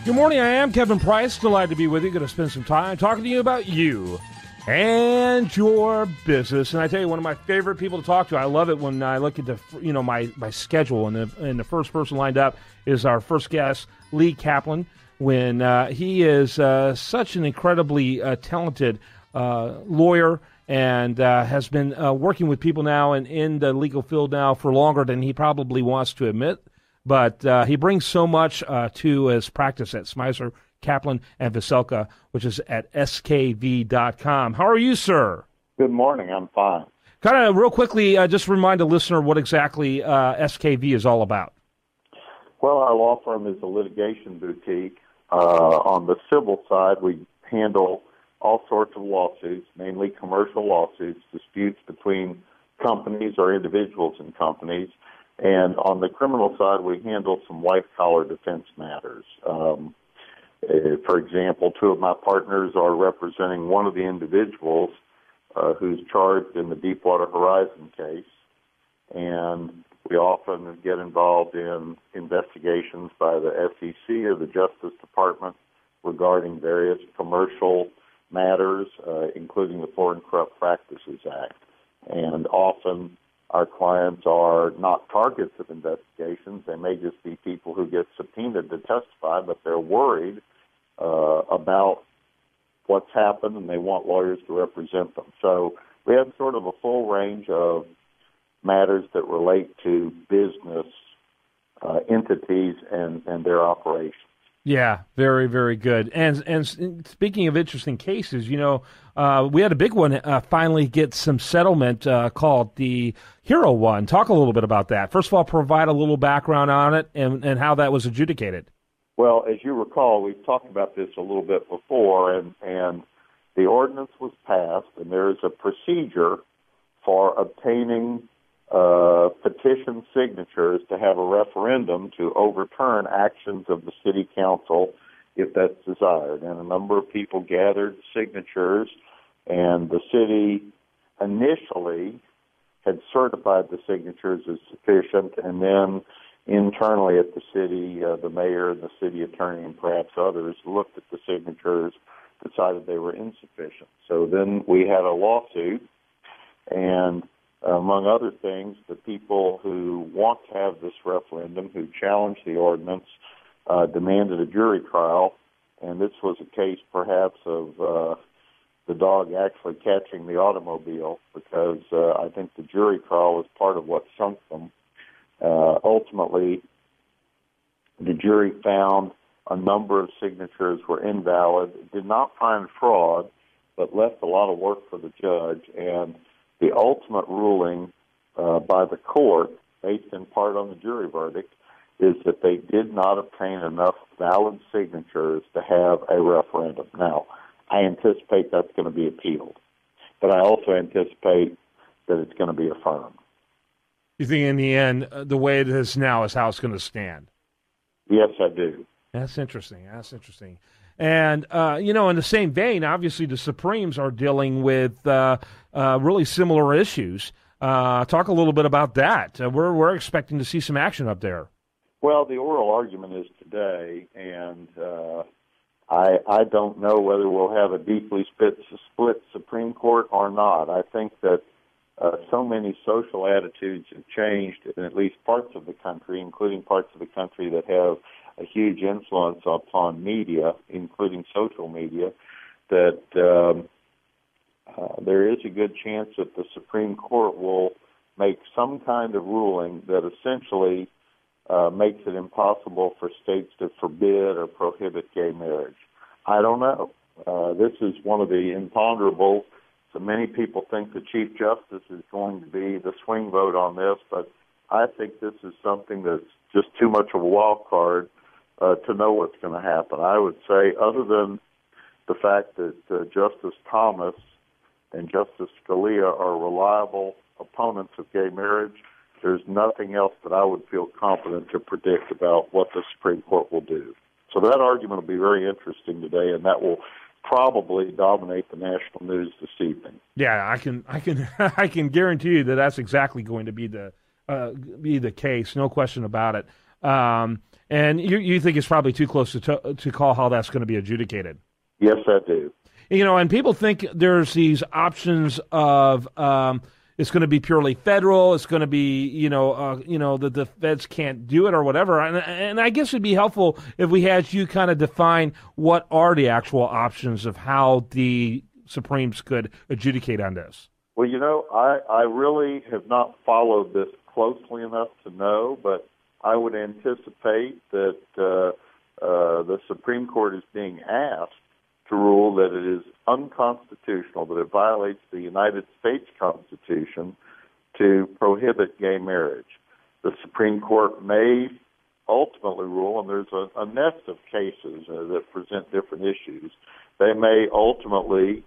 Good morning, I am Kevin Price. Delighted to be with you. Going to spend some time talking to you about you and your business. And I tell you, one of my favorite people to talk to, I love it when I look at the, my schedule, and the first person lined up is our first guest, Lee Kaplan, when he is such an incredibly talented lawyer and has been working with people now and in the legal field now for longer than he probably wants to admit. But he brings so much to his practice at Smyser, Kaplan, and Veselka, which is at skv.com. How are you, sir? Good morning. I'm fine. Kind of real quickly, just remind the listener what exactly SKV is all about. Well, our law firm is a litigation boutique. On the civil side, we handle all sorts of lawsuits, mainly commercial lawsuits, disputes between companies or individuals in companies. And on the criminal side, we handle some white-collar defense matters. For example, two of my partners are representing one of the individuals who's charged in the Deepwater Horizon case. And we often get involved in investigations by the SEC or the Justice Department regarding various commercial matters, including the Foreign Corrupt Practices Act. And often our clients are not targets of investigations. They may just be people who get subpoenaed to testify, but they're worried about what's happened, and they want lawyers to represent them. So we have sort of a full range of matters that relate to business entities and their operations. Yeah, very, very good. And speaking of interesting cases, we had a big one finally get some settlement called the Hero one. Talk a little bit about that. First of all, provide a little background on it and how that was adjudicated. Well, as you recall, we've talked about this a little bit before, and the ordinance was passed, and there is a procedure for obtaining petition signatures to have a referendum to overturn actions of the city council if that's desired. And a number of people gathered signatures, and the city initially had certified the signatures as sufficient, and then internally at the city, the mayor and the city attorney and perhaps others looked at the signatures, decided they were insufficient. So then we had a lawsuit, and among other things, the people who want to have this referendum, who challenged the ordinance, demanded a jury trial, and this was a case perhaps of the dog actually catching the automobile, because I think the jury trial was part of what sunk them. Ultimately, the jury found a number of signatures were invalid, did not find fraud, but left a lot of work for the judge, and the ultimate ruling by the court, based in part on the jury verdict, is that they did not obtain enough valid signatures to have a referendum. Now, I anticipate that's going to be appealed, but I also anticipate that it's going to be affirmed. You think in the end, the way it is now is how it's going to stand? Yes, I do. That's interesting. And, in the same vein, obviously the Supremes are dealing with really similar issues. Talk a little bit about that. We're expecting to see some action up there. Well, the oral argument is today, and I don't know whether we'll have a deeply split Supreme Court or not. I think that so many social attitudes have changed in at least parts of the country, including parts of the country that have a huge influence upon media, including social media, that there is a good chance that the Supreme Court will make some kind of ruling that essentially makes it impossible for states to forbid or prohibit gay marriage. I don't know. This is one of the imponderables. So many people think the Chief Justice is going to be the swing vote on this, but I think this is something that's just too much of a wild card to know what's going to happen. I would say, other than the fact that Justice Thomas and Justice Scalia are reliable opponents of gay marriage, there's nothing else that I would feel confident to predict about what the Supreme Court will do. So that argument will be very interesting today, and that will probably dominate the national news this evening. Yeah, I can guarantee you that that's exactly going to be the case, no question about it. And you think it's probably too close to call how that's going to be adjudicated? Yes, I do. And people think there's these options of it's going to be purely federal. It's going to be, that the feds can't do it or whatever. And I guess it'd be helpful if we had you kind of define what are the actual options of how the Supremes could adjudicate on this. Well, I really have not followed this closely enough to know, but I would anticipate that the Supreme Court is being asked to rule that it is unconstitutional, that it violates the United States Constitution to prohibit gay marriage. The Supreme Court may ultimately rule, and there's a nest of cases that present different issues. They may ultimately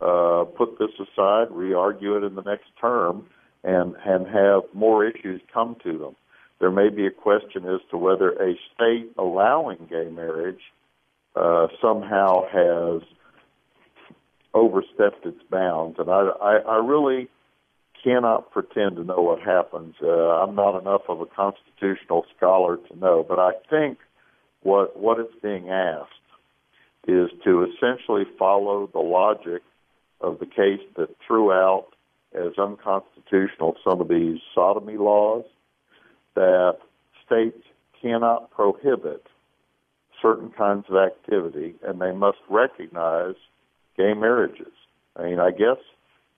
put this aside, re-argue it in the next term, and have more issues come to them. There may be a question as to whether a state allowing gay marriage somehow has overstepped its bounds, and I really cannot pretend to know what happens. I'm not enough of a constitutional scholar to know, but I think what is being asked is to essentially follow the logic of the case that threw out as unconstitutional some of these sodomy laws, that states cannot prohibit certain kinds of activity, and they must recognize gay marriages. I mean, I guess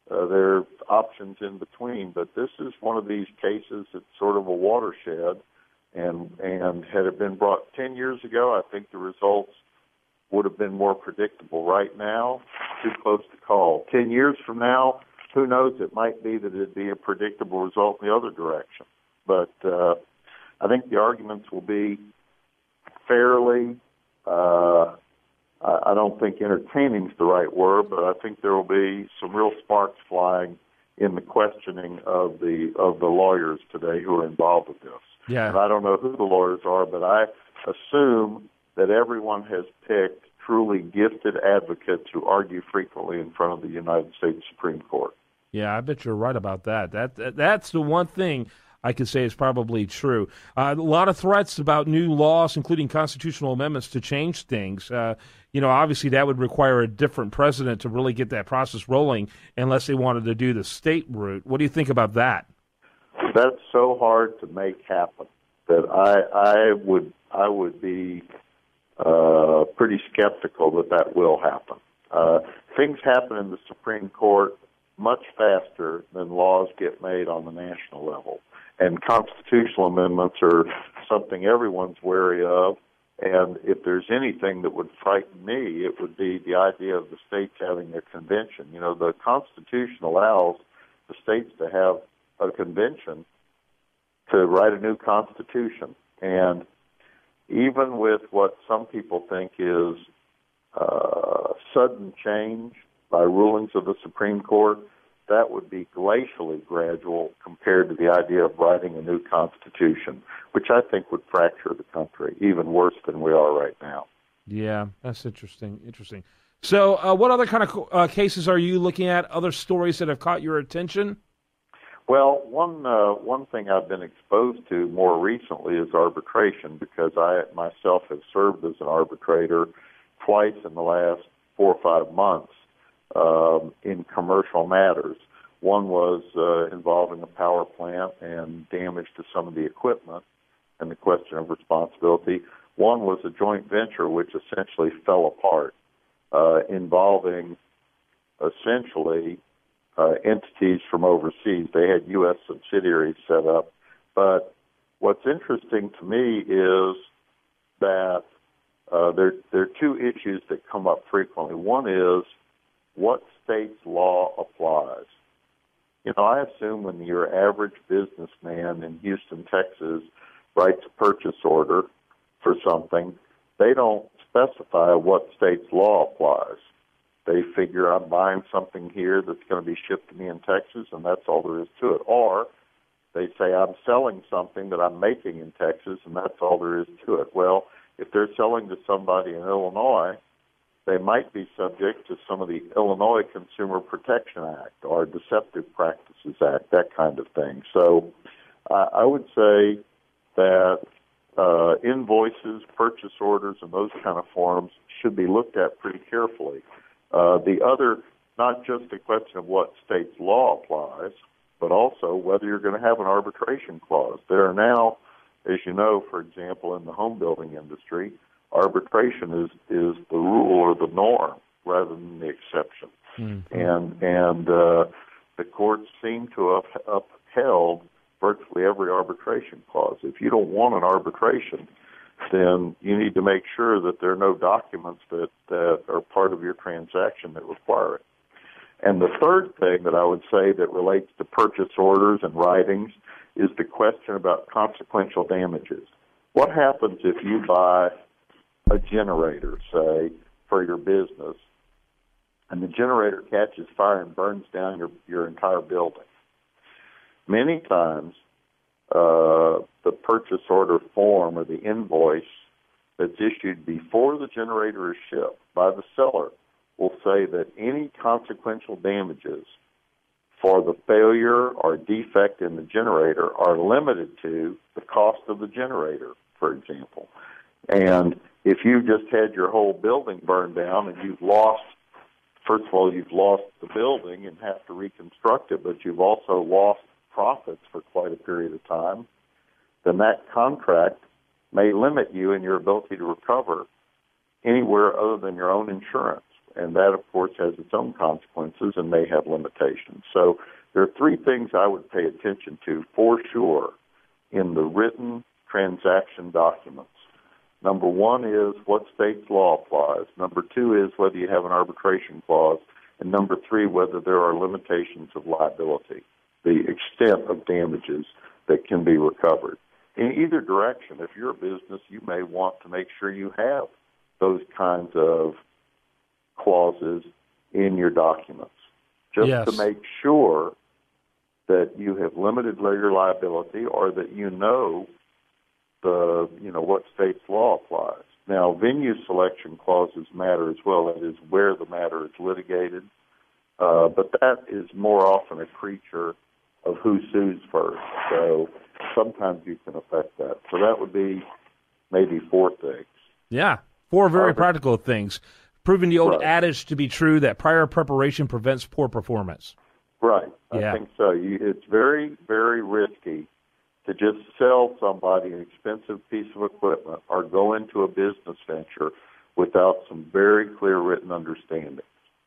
there are options in between, but this is one of these cases that's sort of a watershed, and had it been brought 10 years ago, I think the results would have been more predictable. Right now, too close to call. 10 years from now, who knows? It might be that it'd be a predictable result in the other direction. But I think the arguments will be fairly, I don't think entertaining is the right word, but I think there will be some real sparks flying in the questioning of the lawyers today who are involved with this. Yeah. And I don't know who the lawyers are, but I assume that everyone has picked truly gifted advocates who argue frequently in front of the United States Supreme Court. Yeah, I bet you're right about that. That's the one thing I could say is probably true. A lot of threats about new laws, including constitutional amendments, to change things. Obviously that would require a different president to really get that process rolling, unless they wanted to do the state route. What do you think about that? That's so hard to make happen that I would be pretty skeptical that will happen. Things happen in the Supreme Court much faster than laws get made on the national level. And constitutional amendments are something everyone's wary of. And if there's anything that would frighten me, it would be the idea of the states having a convention. The Constitution allows the states to have a convention to write a new constitution. And even with what some people think is sudden change by rulings of the Supreme Court, that would be glacially gradual compared to the idea of writing a new constitution, which I think would fracture the country even worse than we are right now. Yeah, that's interesting. So what other kind of cases are you looking at, other stories that have caught your attention? Well, one thing I've been exposed to more recently is arbitration, because I myself have served as an arbitrator twice in the last 4 or 5 months in commercial matters. One was involving a power plant and damage to some of the equipment and the question of responsibility. One was a joint venture which essentially fell apart, involving essentially entities from overseas. They had U.S. subsidiaries set up. But what's interesting to me is that there are two issues that come up frequently. One is what state's law applies. I assume when your average businessman in Houston, Texas, writes a purchase order for something, they don't specify what state's law applies. They figure I'm buying something here that's going to be shipped to me in Texas, and that's all there is to it. Or they say I'm selling something that I'm making in Texas, and that's all there is to it. Well, if they're selling to somebody in Illinois, they might be subject to some of the Illinois Consumer Protection Act or Deceptive Practices Act, that kind of thing. So I would say that invoices, purchase orders, and those kind of forms should be looked at pretty carefully. The other, not just a question of what state's law applies, but also whether you're going to have an arbitration clause. There are now, as you know, for example, in the home building industry, arbitration is the rule or the norm rather than the exception. Mm-hmm. And the courts seem to have upheld virtually every arbitration clause. If you don't want an arbitration, then you need to make sure that there are no documents that are part of your transaction that require it. And the third thing that I would say that relates to purchase orders and writings is the question about consequential damages. What happens if you buy a generator, say, for your business, and the generator catches fire and burns down your entire building? Many times, the purchase order form or the invoice that's issued before the generator is shipped by the seller will say that any consequential damages for the failure or defect in the generator are limited to the cost of the generator, for example. And if you've just had your whole building burned down and you've lost, first of all, you've lost the building and have to reconstruct it, but you've also lost profits for quite a period of time, then that contract may limit you in your ability to recover anywhere other than your own insurance. And that, of course, has its own consequences and may have limitations. So there are three things I would pay attention to for sure in the written transaction documents. Number one is what state's law applies. Number two is whether you have an arbitration clause. And number three, whether there are limitations of liability, the extent of damages that can be recovered. In either direction, if you're a business, you may want to make sure you have those kinds of clauses in your documents, just to make sure that you have limited your liability or that you know what state's law applies. Now, venue selection clauses matter as well. That is where the matter is litigated, but that is more often a creature of who sues first. So sometimes you can affect that. So that would be maybe four things. Yeah, four very practical things. Proving the old adage to be true that prior preparation prevents poor performance. Right. I think so. It's very, very risky to just sell somebody an expensive piece of equipment or go into a business venture without some very clear written understanding.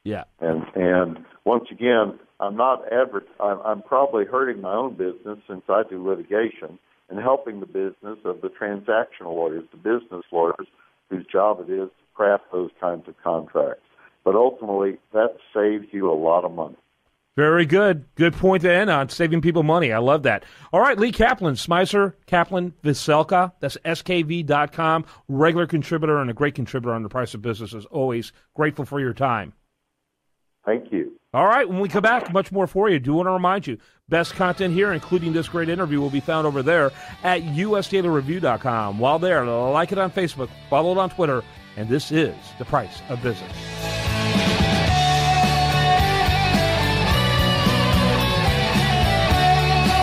Yeah. And once again, I'm probably hurting my own business since I do litigation and helping the business of the transactional lawyers, the business lawyers, whose job it is to craft those kinds of contracts. But ultimately, that saves you a lot of money. Very good. Good point to end on, saving people money. I love that. All right, Lee Kaplan, Smicer, Kaplan, Veselka. That's skv.com. Regular contributor and a great contributor on The Price of Business. As always, grateful for your time. Thank you. All right, when we come back, much more for you. Do want to remind you, best content here, including this great interview, will be found over there at usdailyreview.com. While there, like it on Facebook, follow it on Twitter, and this is The Price of Business.